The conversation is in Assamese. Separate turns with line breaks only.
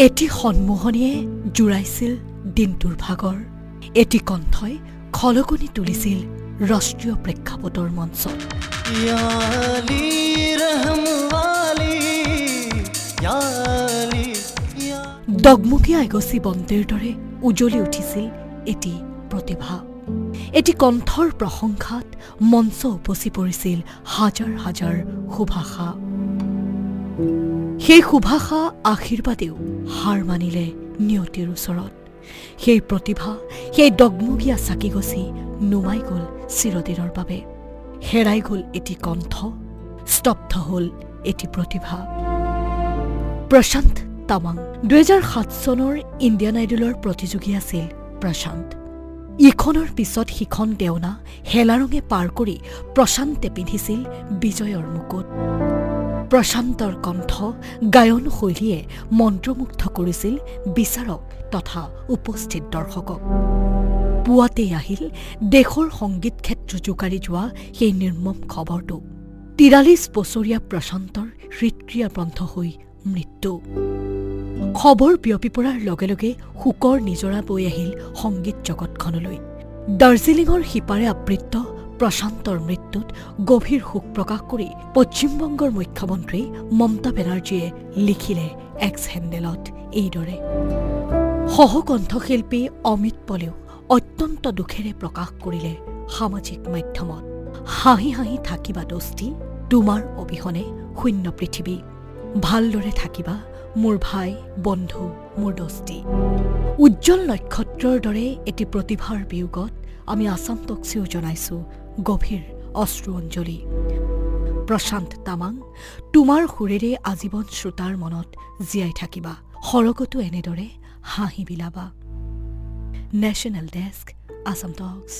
এটি সন্মোহনীয়ে জোৰাইছিল দিনটোৰ ভাগৰ, এটি কণ্ঠই খলকনি তুলিছিল ৰাষ্ট্ৰীয় প্ৰেক্ষাপটৰ মঞ্চত। ডগমগীয়া এগচি বন্তিৰ দৰে উজ্বলি উঠিছিল এটি প্ৰতিভা। এটি কণ্ঠৰ প্ৰশংসাত মঞ্চ উপচি পৰিছিল হাজাৰ হাজাৰ সুভাষা। সেই সুভাষা আশীৰ্বাদেও হাৰ মানিলে নিয়তিৰ ওচৰত। সেই প্ৰতিভা, সেই ডগমগীয়া চাকিগছি নুমাই গ'ল চিৰদিনৰ বাবে। হেৰাই গ'ল এটি কণ্ঠ, স্তব্ধ হ'ল এটি প্ৰতিভা। প্ৰশান্ত তামাং 2007 চনৰ ইণ্ডিয়ান আইডলৰ প্ৰতিযোগী আছিল প্ৰশান্ত। ইখনৰ পিছত সিখন দেওনা হেলাৰঙে পাৰ কৰি প্ৰশান্তে পিন্ধিছিল বিজয়ৰ মুকুট। প্ৰশান্তৰ কণ্ঠ, গায়ন শৈলীয়ে মন্ত্ৰমুগ্ধ কৰিছিল বিচাৰক তথা উপস্থিত দৰ্শকক। পুৱাতেই আহিল দেশৰ সংগীত ক্ষেত্ৰ জোকাৰি যোৱা সেই নিৰ্মম খবৰটো। 43 বছৰীয়া প্ৰশান্তৰ হৃদক্ৰিয়া বন্ধ হৈ মৃত্যু। খবৰ বিয়পি পৰাৰ লগে লগে শোকৰ নিজৰা বৈ আহিল সংগীত জগতখনলৈ। দাৰ্জিলিঙৰ সিপাৰে আবৃত্ত প্ৰশান্তৰ মৃত্যুত গভীৰ শোক প্ৰকাশ কৰি পশ্চিমবংগৰ মুখ্যমন্ত্ৰী মমতা বেনাৰ্জীয়ে লিখিলে এক্স হেণ্ডেলত এইদৰে। সহকণ্ঠশিল্পী অমিত পলেও অত্যন্ত দুখেৰে প্ৰকাশ কৰিলে সামাজিক মাধ্যমত। হাঁহি হাঁহি থাকিবা দোস্তি, তোমাৰ অবিহনে শূন্য পৃথিৱী। ভালদৰে থাকিবা মোৰ ভাই, বন্ধু, মোৰ দোস্তি। উজ্জ্বল নক্ষত্ৰৰ দৰে এটি প্ৰতিভাৰ বিয়োগত আমি আছাম টক্সিও জনাইছোঁ গভীৰ অশ্ৰু অঞ্জলি। প্ৰশান্ত তামাং, তোমাৰ সুৰেৰে আজীৱন শ্ৰোতাৰ মনত জীয়াই থাকিবা। সৰগতো এনেদৰে হাঁহি বিলাবা। নেশ্যনেল ডেস্ক, আছাম টক্স।